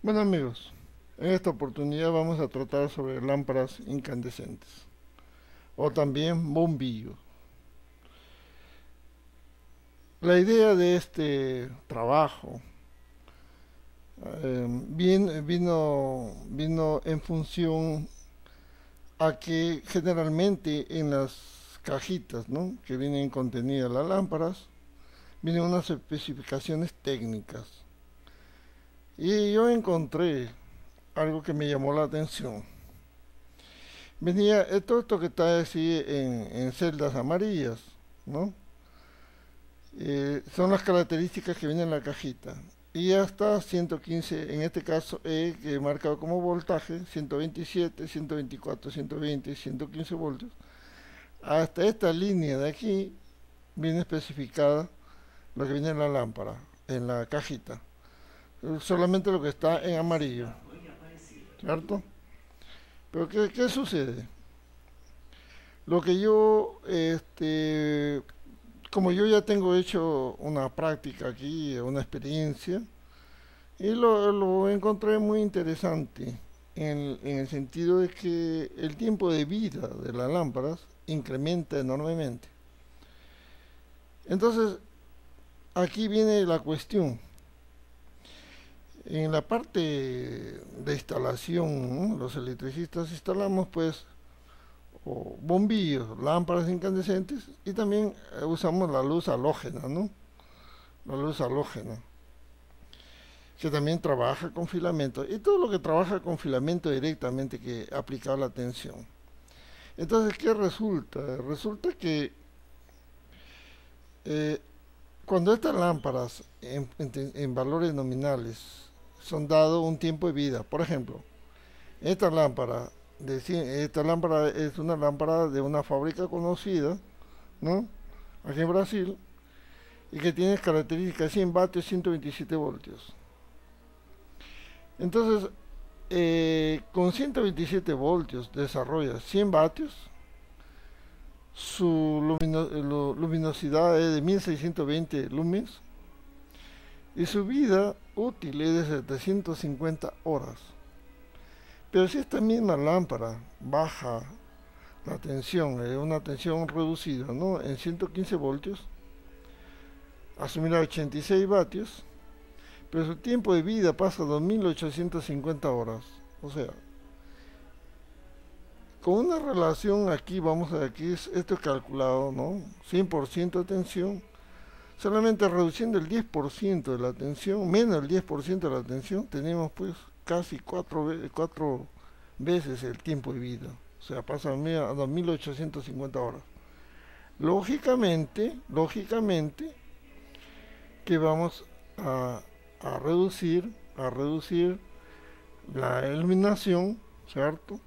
Bueno amigos, en esta oportunidad vamos a tratar sobre lámparas incandescentes o también bombillos. La idea de este trabajo vino en función a que generalmente en las cajitas, ¿no?, que vienen contenidas las lámparas, vienen unas especificaciones técnicas. Y yo encontré algo que me llamó la atención. Venía todo esto que está así en celdas amarillas, ¿no? Son las características que vienen en la cajita. Y hasta 115, en este caso que he marcado como voltaje, 127, 124, 120, 115 voltios. Hasta esta línea de aquí viene especificada lo que viene en la lámpara, en la cajita. Solamente lo que está en amarillo, ¿cierto? Pero ¿qué sucede? Lo que yo, como yo ya tengo hecho una práctica aquí, una experiencia, y lo encontré muy interesante en el sentido de que el tiempo de vida de las lámparas incrementa enormemente. Entonces, aquí viene la cuestión. En la parte de instalación, ¿no?, los electricistas instalamos pues o bombillos, lámparas incandescentes y también usamos la luz halógena, ¿no? La luz halógena, que también trabaja con filamento y todo lo que trabaja con filamento directamente que aplica la tensión. Entonces, ¿qué resulta? Resulta que eh, cuando estas lámparas en valores nominales son dados un tiempo de vida, por ejemplo, esta lámpara, esta lámpara es una lámpara de una fábrica conocida, ¿no?, aquí en Brasil, y que tiene características 100 vatios, 127 voltios. Entonces, con 127 voltios desarrolla 100 vatios, su luminosidad es de 1620 lumens y su vida útil es de 750 horas. Pero si esta misma lámpara baja la tensión, una tensión reducida, ¿no?, en 115 voltios, asumirá 86 vatios, pero su tiempo de vida pasa a 2850 horas. O sea, con una relación aquí, vamos a ver, aquí esto es calculado, ¿no? 100% de tensión, solamente reduciendo el 10% de la tensión, menos el 10% de la tensión, tenemos pues casi cuatro veces el tiempo de vida. O sea, pasa a 2850 horas. Lógicamente, que vamos a, a reducir la iluminación, ¿cierto?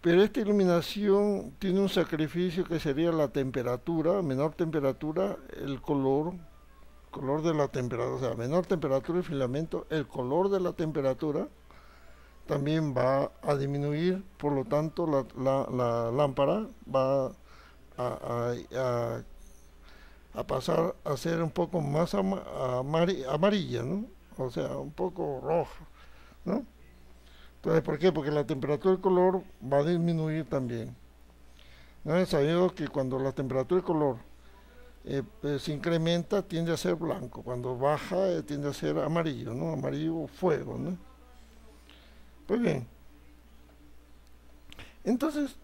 Pero esta iluminación tiene un sacrificio que sería la temperatura, menor temperatura, el color de la temperatura, o sea, menor temperatura del filamento, el color de la temperatura también va a disminuir, por lo tanto la lámpara va a pasar a ser un poco más amarilla, ¿no? O sea, un poco roja, ¿no? Entonces, ¿por qué? Porque la temperatura del color va a disminuir también. No es sabido que cuando la temperatura del color se incrementa, tiende a ser blanco. Cuando baja, tiende a ser amarillo, ¿no? Amarillo fuego, ¿no? Pues bien, entonces,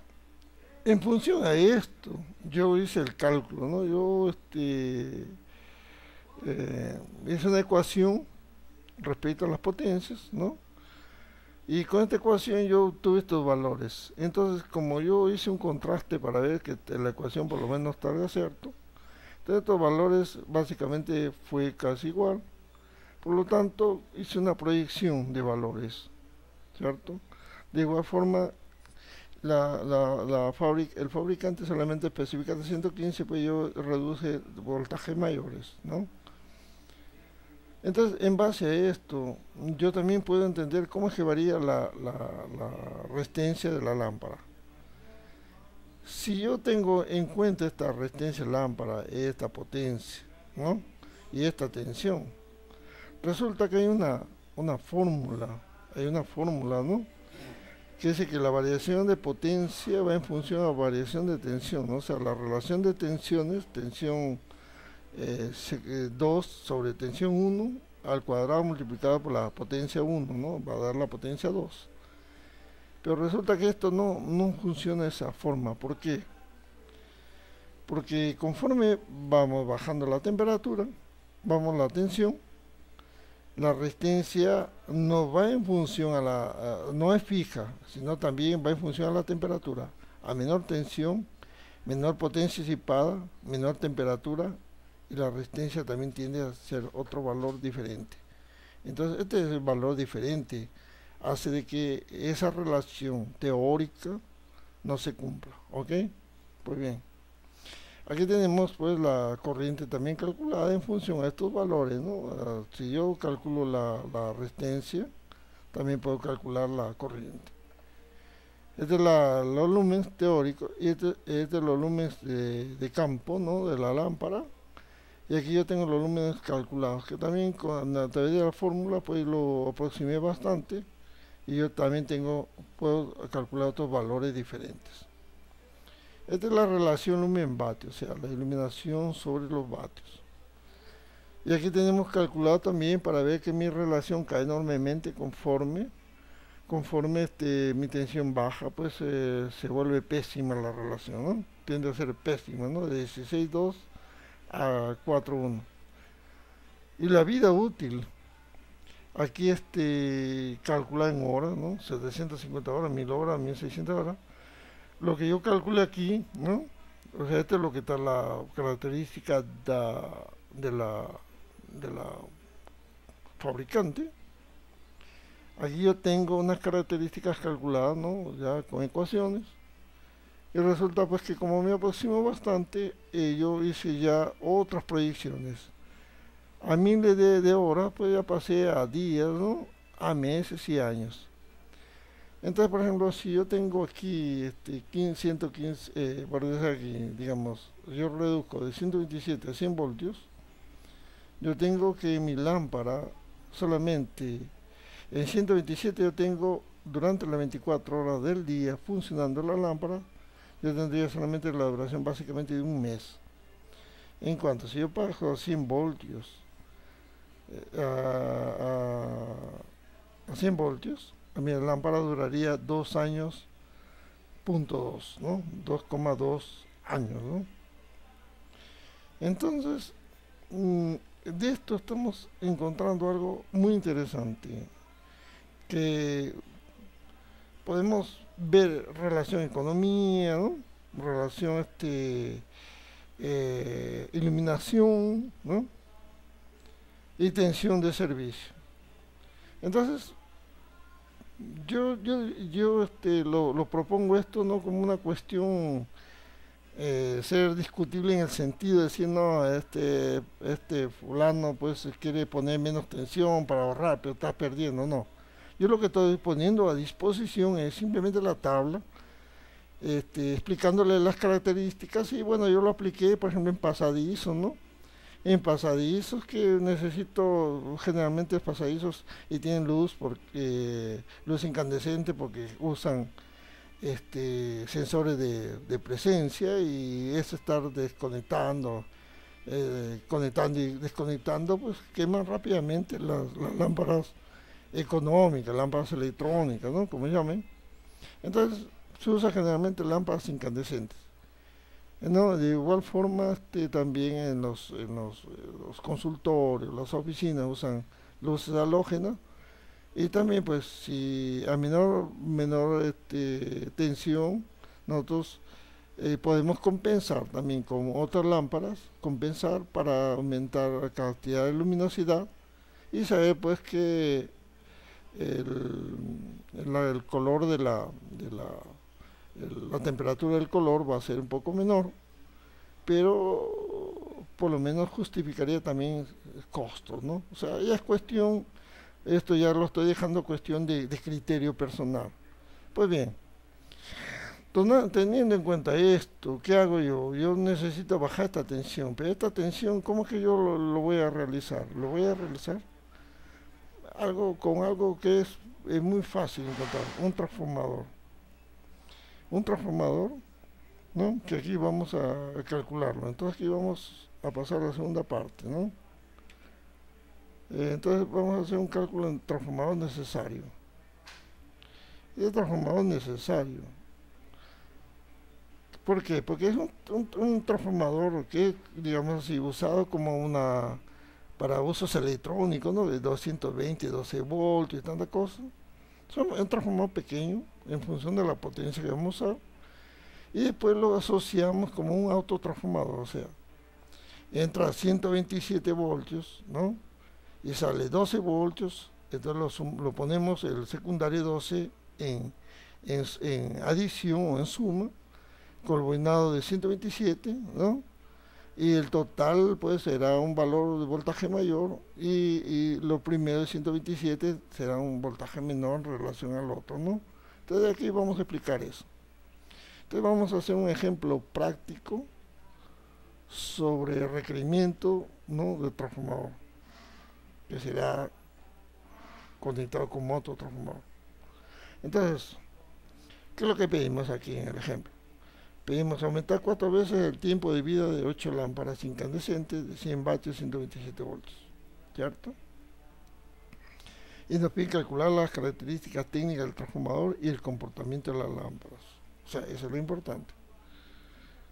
en función a esto, yo hice el cálculo, ¿no? Yo hice una ecuación respecto a las potencias, ¿no? Y con esta ecuación yo obtuve estos valores. Entonces, como yo hice un contraste para ver que la ecuación por lo menos salga cierto, entonces estos valores básicamente fue casi igual. Por lo tanto, hice una proyección de valores, ¿cierto? De igual forma, el fabricante solamente especifica de 115, pues yo reduce voltajes mayores, ¿no? Entonces, en base a esto, yo también puedo entender cómo es que varía la resistencia de la lámpara. Si yo tengo en cuenta esta resistencia de lámpara, esta potencia, ¿no?, y esta tensión, resulta que hay una fórmula, ¿no? Que dice que la variación de potencia va en función a la variación de tensión, ¿no? O sea, la relación de tensiones, tensión 2 sobre tensión 1 al cuadrado multiplicado por la potencia 1, ¿no? Va a dar la potencia 2. Pero resulta que esto no funciona de esa forma. ¿Por qué? Porque conforme vamos bajando la temperatura, vamos la tensión, la resistencia no va en función no es fija, sino también va en función a la temperatura. A menor tensión, menor potencia disipada, menor temperatura, y la resistencia también tiende a ser otro valor diferente. Entonces, este es el valor diferente, hace de que esa relación teórica no se cumpla, ¿ok? Pues bien, aquí tenemos pues la corriente también calculada en función a estos valores, ¿no? Si yo calculo la resistencia, también puedo calcular la corriente. Este es los lumens teóricos y este es los lumens de campo, ¿no? De la lámpara. Y aquí yo tengo los lúmenes calculados, que también a través de la fórmula pues lo aproximé bastante, y yo también puedo calcular otros valores diferentes. Esta es la relación lumen-vatio, o sea, la iluminación sobre los vatios. Y aquí tenemos calculado también para ver que mi relación cae enormemente conforme mi tensión baja, pues se vuelve pésima la relación, ¿no? Tiende a ser pésima, ¿no? De 16.2 a 4.1. Y la vida útil, aquí calcula en horas, ¿no? 750 horas, 1000 horas, 1600 horas. Lo que yo calcule aquí, ¿no? O sea, esto es lo que está la característica de la fabricante. Aquí yo tengo unas características calculadas, ¿no? Ya con ecuaciones. Y resulta pues que como me aproximo bastante, yo hice ya otras proyecciones. A miles de horas, pues ya pasé a días, ¿no? A meses y años. Entonces, por ejemplo, si yo tengo aquí 115, por decir aquí, digamos, yo reduzco de 127 a 100 voltios, yo tengo que mi lámpara solamente en 127 yo tengo durante las 24 horas del día funcionando la lámpara, yo tendría solamente la duración básicamente de un mes. En cuanto si yo paso a 100 voltios, a 100 voltios, a mi lámpara duraría 2 años, .2, ¿no? 2,2 años, ¿no? Entonces, de esto estamos encontrando algo muy interesante, que podemos ver relación economía, ¿no? Relación iluminación, ¿no? Y tensión de servicio. Entonces, yo lo propongo esto no como una cuestión ser discutible en el sentido de decir, no, fulano pues quiere poner menos tensión para ahorrar, pero está perdiendo, no. Yo lo que estoy poniendo a disposición es simplemente la tabla, explicándole las características, y bueno, yo lo apliqué, por ejemplo, en pasadizos, ¿no? En pasadizos que necesito, generalmente pasadizos y tienen luz, luz incandescente, porque usan sensores de presencia, y es estar desconectando, conectando y desconectando, pues queman rápidamente las lámparas económicas, lámparas electrónicas, ¿no? Como llamen. Entonces se usa generalmente lámparas incandescentes, ¿no? De igual forma, también en los consultorios, las oficinas usan luces halógenas, y también pues si a menor tensión, nosotros podemos compensar también con otras lámparas, compensar para aumentar la cantidad de luminosidad, y saber pues que el color la temperatura del color va a ser un poco menor, pero por lo menos justificaría también costos, ¿no? O sea, ya es cuestión, esto ya lo estoy dejando cuestión de criterio personal. Pues bien, teniendo en cuenta esto, ¿qué hago yo? Yo necesito bajar esta tensión, pero esta tensión, ¿cómo que yo lo voy a realizar? Lo voy a realizar algo que es muy fácil encontrar, un transformador. Un transformador, ¿no? Que aquí vamos a calcularlo. Entonces aquí vamos a pasar a la segunda parte, ¿no? Entonces vamos a hacer un cálculo en transformador necesario. Y el transformador necesario. ¿Por qué? Porque es un transformador que, digamos así, usado como para usos electrónicos, ¿no? De 220, 12 voltios y tanta cosa. Es un transformador pequeño en función de la potencia que vamos a usar. Y después lo asociamos como un autotransformador, o sea, entra a 127 voltios, ¿no? Y sale 12 voltios, entonces lo ponemos el secundario 12 en adición o en suma, con el bobinado de 127, ¿no? Y el total pues será un valor de voltaje mayor y lo primero de 127 será un voltaje menor en relación al otro, ¿no? Entonces aquí vamos a explicar eso. Entonces vamos a hacer un ejemplo práctico sobre el requerimiento, ¿no? del transformador, que será conectado con otro transformador. Entonces, ¿qué es lo que pedimos aquí en el ejemplo? Pedimos aumentar 4 veces el tiempo de vida de 8 lámparas incandescentes de 100 vatios 127 voltios, ¿cierto? Y nos piden calcular las características técnicas del transformador y el comportamiento de las lámparas. O sea, eso es lo importante.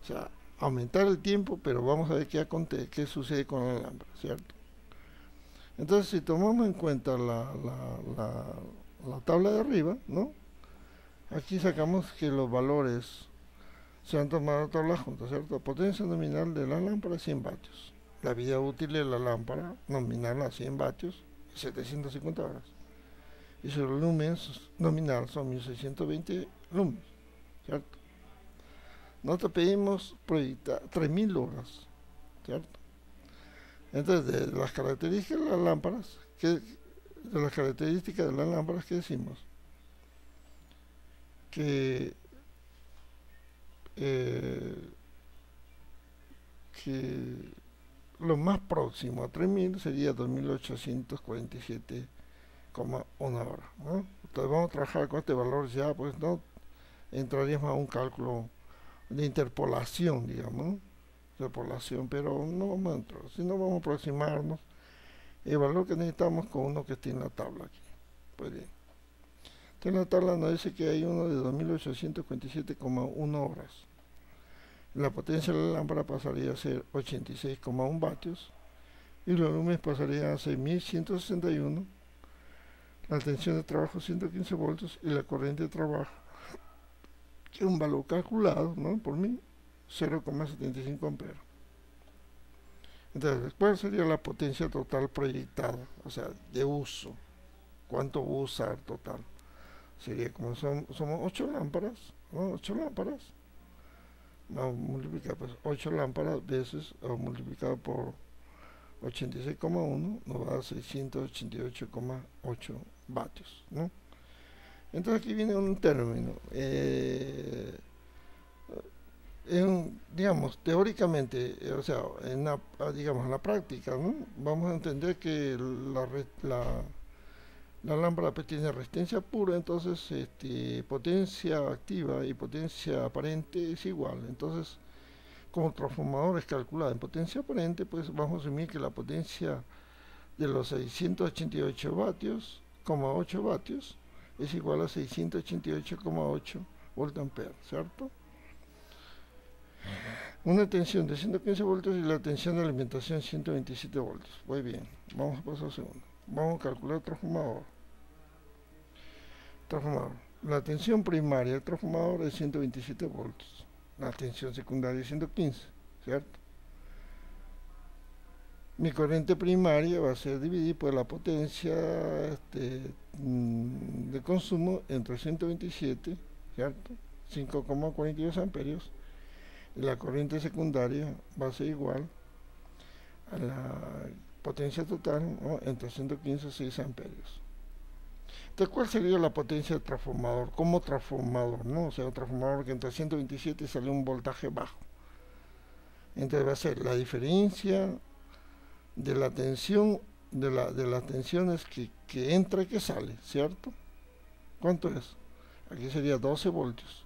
O sea, aumentar el tiempo, pero vamos a ver qué sucede con la lámpara, ¿cierto? Entonces, si tomamos en cuenta la tabla de arriba, ¿no? Aquí sacamos que los valores se han tomado todas las juntas, ¿cierto? Potencia nominal de la lámpara 100 vatios. La vida útil de la lámpara nominal a 100 vatios, 750 horas. Y su lumen nominal son 1620 lumens, ¿cierto? Nosotros pedimos proyectar 3000 horas, ¿cierto? Entonces, de las características de las lámparas, ¿qué decimos? Que lo más próximo a 3000 sería 2847,1 hora, ¿no? Entonces vamos a trabajar con este valor ya, pues no entraríamos a un cálculo de interpolación, digamos, ¿no? Interpolación, pero no vamos a entrar, sino vamos a aproximarnos el valor que necesitamos con uno que está en la tabla aquí. Pues bien, en la tabla nos dice que hay uno de 2847,1 horas. La potencia de la lámpara pasaría a ser 86,1 vatios y los lumens pasarían a ser 1161, la tensión de trabajo 115 voltios y la corriente de trabajo, que es un valor calculado, ¿no? por mí, 0,75 amperes. Entonces, ¿cuál sería la potencia total proyectada? O sea, de uso. ¿Cuánto voy a usar total? Sería como somos 8 lámparas, ¿no? 8 lámparas. Vamos a multiplicar pues 8 lámparas veces o multiplicado por 86,1 nos va a dar 688,8 vatios, ¿no? Entonces aquí viene un término. Digamos, teóricamente, o sea, digamos, en la práctica, ¿no? Vamos a entender que la lámpara pues, tiene resistencia pura, entonces potencia activa y potencia aparente es igual. Entonces, como transformador es calculada en potencia aparente, pues vamos a asumir que la potencia de los 688 vatios, 8 vatios, es igual a 688,8 voltampere, ¿cierto? Una tensión de 115 voltios y la tensión de alimentación 127 voltios. Muy bien, vamos a pasar al segundo. Vamos a calcular el transformador. La tensión primaria del transformador es 127 voltios. La tensión secundaria es 115, ¿cierto? Mi corriente primaria va a ser dividida por la potencia de consumo entre 127, ¿cierto? 5,42 amperios. Y la corriente secundaria va a ser igual a la potencia total, ¿no? entre 115 y 6 amperios. Entonces, ¿cuál sería la potencia del transformador? Como transformador, ¿no? O sea, un transformador que entre 127 sale un voltaje bajo. Entonces va a ser la diferencia de la tensión de las tensiones que entra y que sale, ¿cierto? ¿Cuánto es? Aquí sería 12 voltios.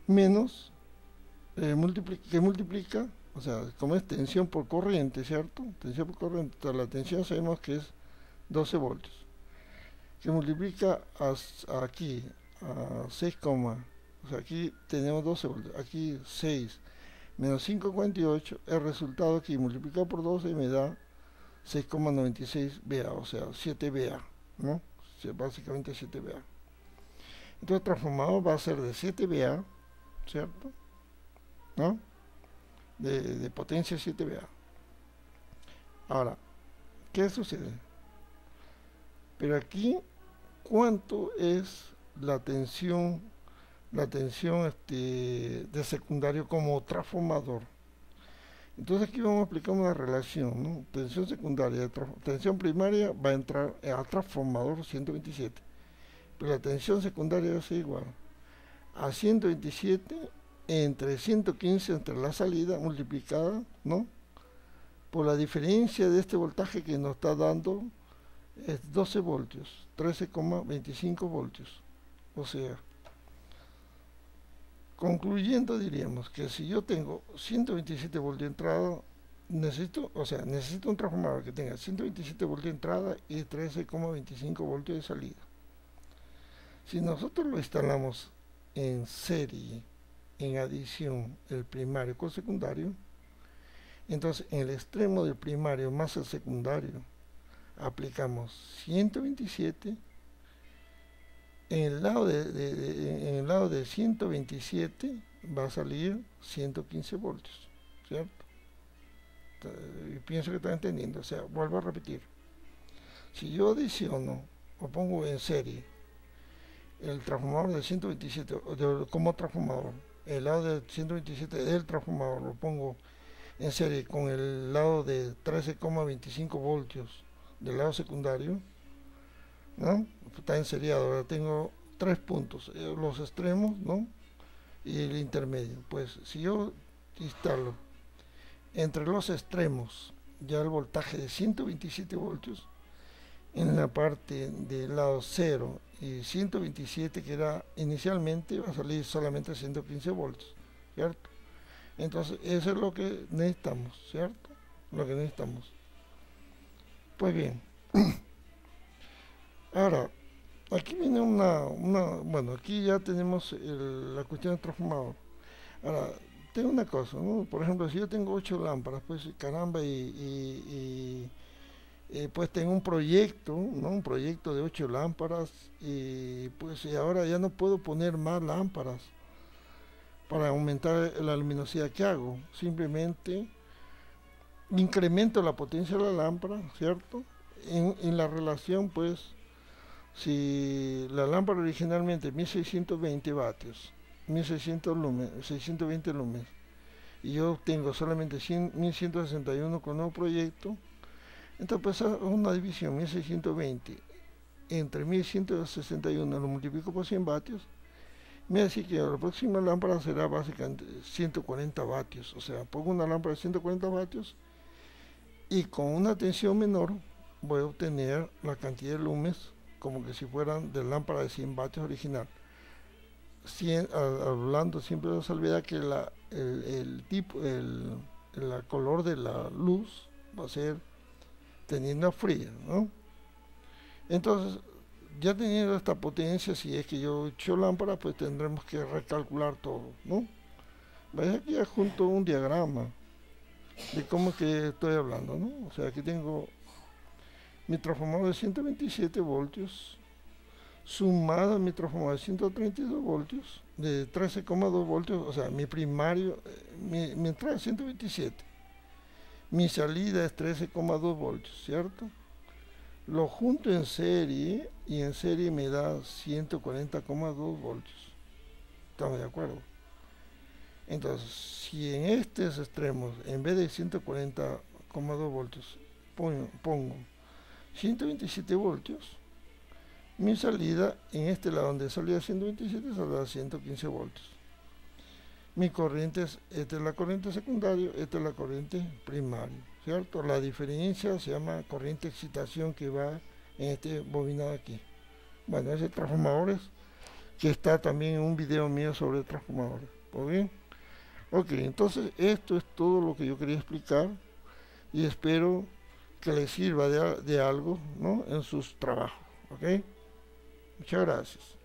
Menos, que multiplica, o sea, como es tensión por corriente, ¿cierto? Tensión por corriente, la tensión sabemos que es 12 voltios. Que multiplica aquí a 6, o sea, aquí tenemos 12 voltios, aquí 6 menos 5,48, el resultado aquí multiplicado por 12 me da 6,96 VA, o sea, 7 VA, ¿no? Básicamente 7 VA. Entonces el transformador va a ser de 7 VA, ¿cierto? ¿No? De potencia 7 VA. Ahora, ¿qué sucede? Pero aquí, ¿cuánto es la tensión de secundario como transformador? Entonces aquí vamos a aplicar una relación, ¿no? Tensión secundaria, tensión primaria va a entrar al transformador 127, pero la tensión secundaria va a ser igual a 127 entre 115 entre la salida multiplicada, ¿no?, por la diferencia de este voltaje que nos está dando es 12 voltios, 13,25 voltios. O sea, concluyendo diríamos que si yo tengo 127 voltios de entrada, necesito un transformador que tenga 127 voltios de entrada y 13,25 voltios de salida. Si nosotros lo instalamos en serie, en adición el primario con secundario, entonces en el extremo del primario más el secundario aplicamos 127, en el lado de 127 va a salir 115 voltios, ¿cierto? Y pienso que están entendiendo. O sea, vuelvo a repetir, si yo adiciono o pongo en serie el transformador de 127 como transformador, el lado de 127 del transformador lo pongo en serie con el lado de 13,25 voltios del lado secundario, ¿no? Está enseriado. Ahora tengo 3 puntos, los extremos, ¿no?, y el intermedio. Pues si yo instalo entre los extremos ya el voltaje de 127 voltios en la parte del lado 0 y 127 que era inicialmente, va a salir solamente 115 voltios, ¿cierto? Entonces eso es lo que necesitamos, ¿cierto? Lo que necesitamos. Pues bien, ahora aquí viene bueno, aquí ya tenemos la cuestión del transformador. Ahora, tengo una cosa, ¿no? Por ejemplo, si yo tengo 8 lámparas, pues caramba, pues tengo un proyecto, ¿no? Un proyecto de 8 lámparas y pues ahora ya no puedo poner más lámparas para aumentar la luminosidad que hago. Simplemente incremento la potencia de la lámpara, ¿cierto? En la relación, pues, si la lámpara originalmente 1620 vatios, 1600 lumens, 620 lumens, y yo tengo solamente 1161 con nuevo proyecto, entonces pues una división 1620 entre 1161 lo multiplico por 100 vatios, me dice que la próxima lámpara será básicamente 140 vatios, o sea, pongo una lámpara de 140 vatios y con una tensión menor voy a obtener la cantidad de lumens como que si fueran de lámpara de 100 vatios original. Hablando siempre de la salvedad que el color de la luz va a ser teniendo fría, ¿no? Entonces, ya teniendo esta potencia, si es que yo echo lámpara, pues tendremos que recalcular todo, ¿no? Veis aquí junto un diagrama de cómo que estoy hablando, ¿no? O sea, aquí tengo mi transformador de 127 voltios sumado a mi transformador de 132 voltios de 13,2 voltios, o sea, mi primario, mi entrada es 127, mi salida es 13,2 voltios, ¿cierto? Lo junto en serie y en serie me da 140,2 voltios. ¿Estamos de acuerdo? Entonces, si en estos extremos, en vez de 140,2 voltios, pongo 127 voltios, mi salida en este lado donde salía 127 saldrá 115 voltios. Mi corriente esta es la corriente secundaria, esta es la corriente primaria, ¿cierto? La diferencia se llama corriente de excitación que va en este bobinado aquí. Bueno, ese transformadores que está también en un video mío sobre transformadores. ¿Todo bien? Ok, entonces esto es todo lo que yo quería explicar y espero que les sirva de algo, ¿no?, en sus trabajos. ¿Ok? Muchas gracias.